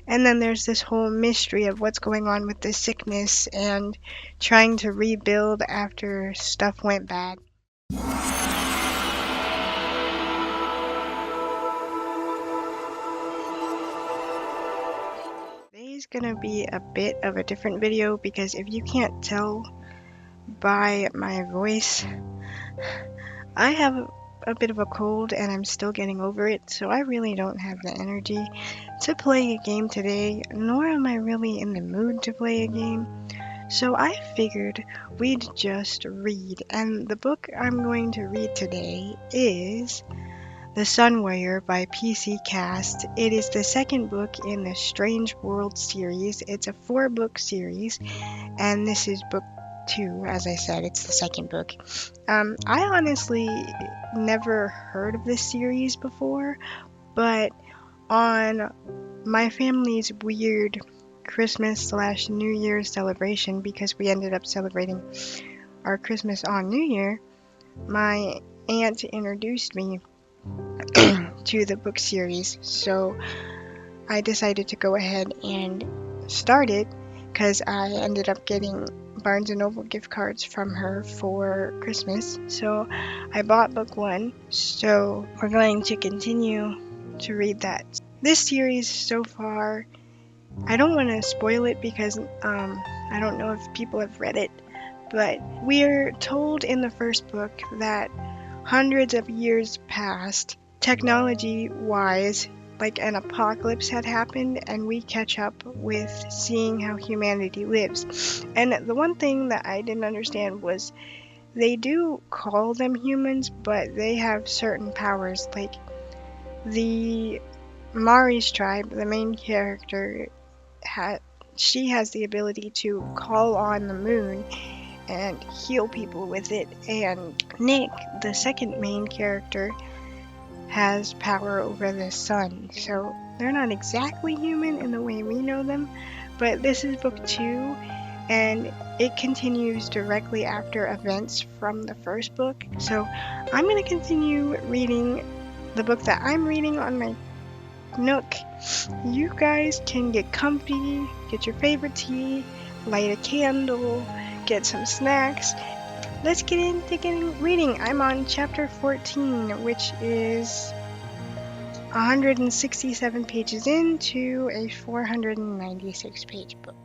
And then there's this whole mystery of what's going on with this sickness and trying to rebuild after stuff went bad. Today's gonna be a bit of a different video because if you can't tell by my voice, I have a bit of a cold and I'm still getting over it, so I really don't have the energy to play a game today, nor am I really in the mood to play a game. So I figured we'd just read, and the book I'm going to read today is The Sun Warrior by PC Cast. It is the second book in the Strange World series. It's a 4-book series, and this is book 2. As I said, it's the second book. I honestly never heard of this series before, but on my family's weird Christmas/New Year's celebration, because we ended up celebrating our Christmas on New Year, my aunt introduced me to the book series, so I decided to go ahead and start it because I ended up getting Barnes & Noble gift cards from her for Christmas, so I bought book 1, so we're going to continue to read that. This series so far, I don't want to spoil it because I don't know if people have read it, but we're told in the first book that hundreds of years past, technology-wise, like an apocalypse had happened, and we catch up with seeing how humanity lives. And the one thing that I didn't understand was they do call them humans, but they have certain powers. Like the Mari's tribe, the main character, she has the ability to call on the moon and heal people with it, and Nick, the second main character, has power over the sun. So they're not exactly human in the way we know them, but this is book 2, and it continues directly after events from the first book. So I'm going to continue reading the book that I'm reading on my Nook. You guys can get comfy, get your favorite tea, light a candle, get some snacks. Let's get into reading. I'm on chapter 14, which is 167 pages into a 496 page book.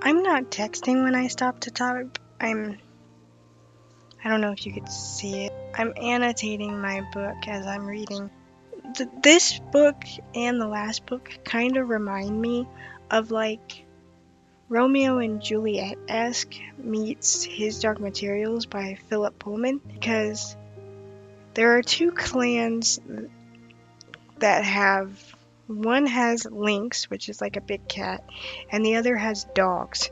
I'm not texting when I stop to type. I don't know if you could see it. I'm annotating my book as I'm reading. This book and the last book kind of remind me of like Romeo and Juliet-esque meets His Dark Materials by Philip Pullman, because there are 2 clans that have, one has lynx, which is like a big cat, and the other has dogs.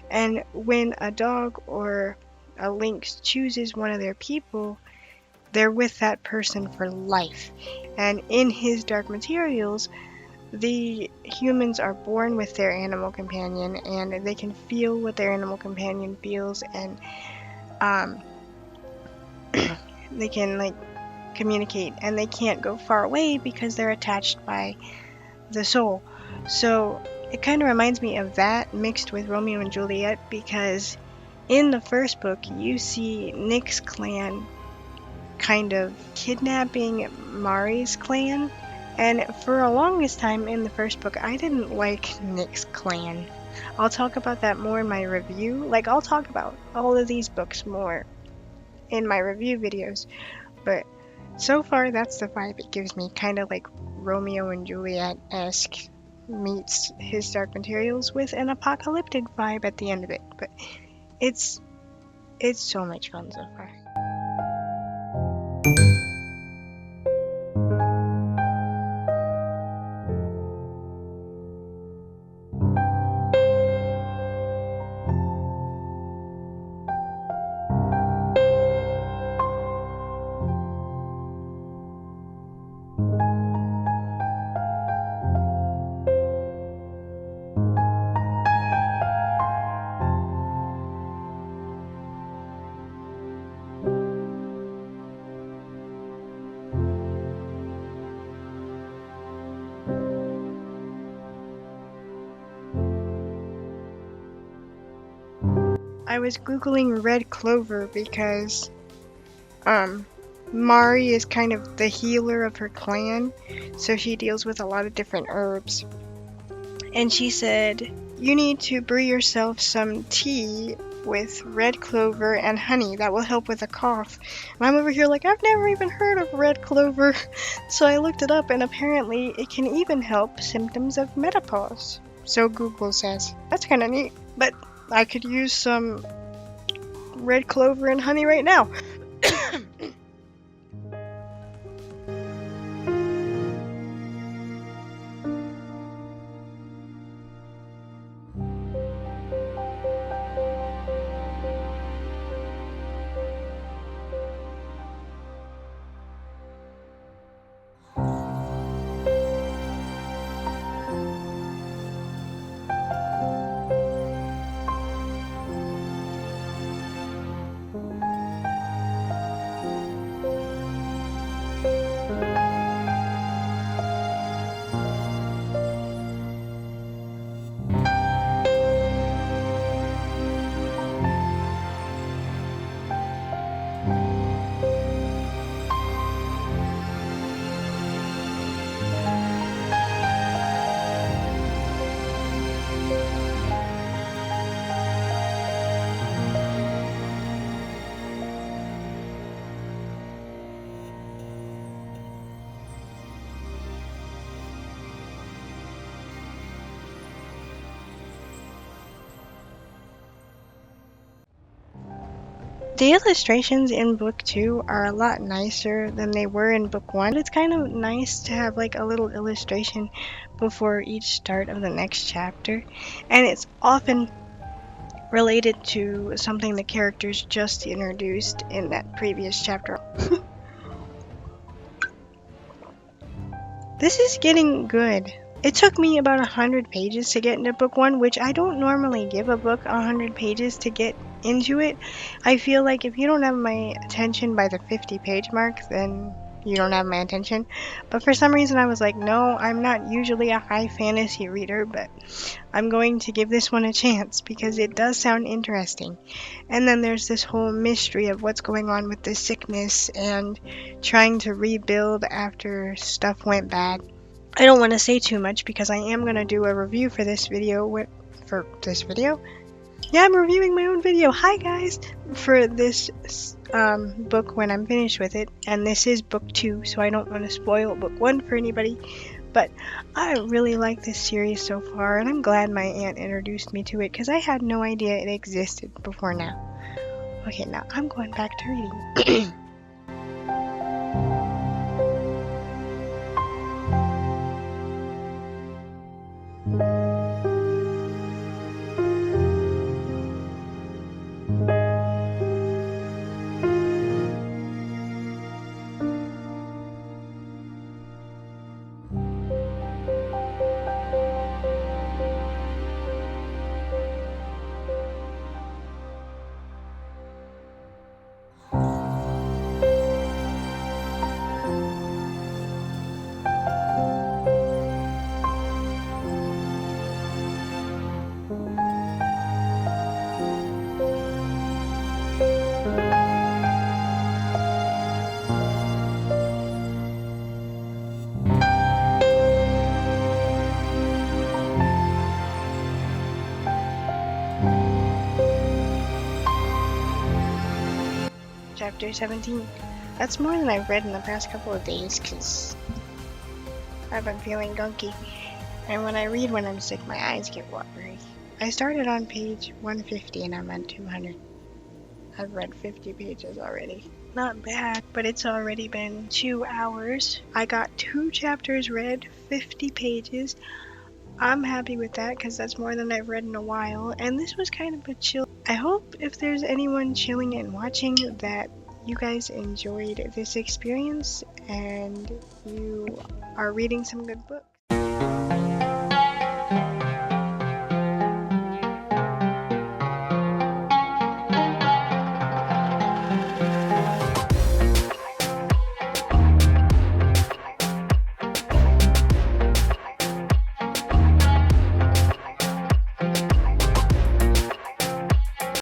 And when a dog or a lynx chooses one of their people, they're with that person for life. And in His Dark Materials, the humans are born with their animal companion, and they can feel what their animal companion feels, and they can like communicate, and they can't go far away because they're attached by the soul. So it kind of reminds me of that mixed with Romeo and Juliet, because in the first book you see Nick's clan kind of kidnapping Mari's clan, and for a longest time in the first book I didn't like Nick's clan. I'll talk about that more in my review. Like, I'll talk about all of these books more in my review videos, but so far that's the vibe it gives me, kind of like Romeo and Juliet-esque meets His Dark Materials with an apocalyptic vibe at the end of it. But it's so much fun so far. I was googling red clover because Mari is kind of the healer of her clan, so she deals with a lot of different herbs. And she said, you need to brew yourself some tea with red clover and honey. That will help with a cough. And I'm over here like, I've never even heard of red clover. So I looked it up, and apparently it can even help symptoms of menopause. So Google says. That's kind of neat. But I could use some red clover and honey right now. The illustrations in book 2 are a lot nicer than they were in book 1. It's kind of nice to have like a little illustration before each start of the next chapter, and it's often related to something the characters just introduced in that previous chapter. This is getting good. It took me about 100 pages to get into book 1, which I don't normally give a book 100 pages to get into it. I feel like if you don't have my attention by the 50-page mark, then you don't have my attention. But for some reason I was like, no, I'm not usually a high fantasy reader, but I'm going to give this one a chance because it does sound interesting. And then there's this whole mystery of what's going on with the sickness and trying to rebuild after stuff went bad. I don't want to say too much because I am going to do a review for this video. Yeah, I'm reviewing my own video. Hi guys! For this book when I'm finished with it. And this is book 2, so I don't want to spoil book 1 for anybody. But I really like this series so far, and I'm glad my aunt introduced me to it because I had no idea it existed before now. Okay, now I'm going back to reading. chapter 17. That's more than I've read in the past couple of days because I've been feeling gunky. And when I read when I'm sick, my eyes get watery. I started on page 150 and I'm at 200. I've read 50 pages already. Not bad, but it's already been 2 hours. I got 2 chapters read, 50 pages. I'm happy with that because that's more than I've read in a while, and this was kind of a chill. I hope if there's anyone chilling and watching that you guys enjoyed this experience and you are reading some good books.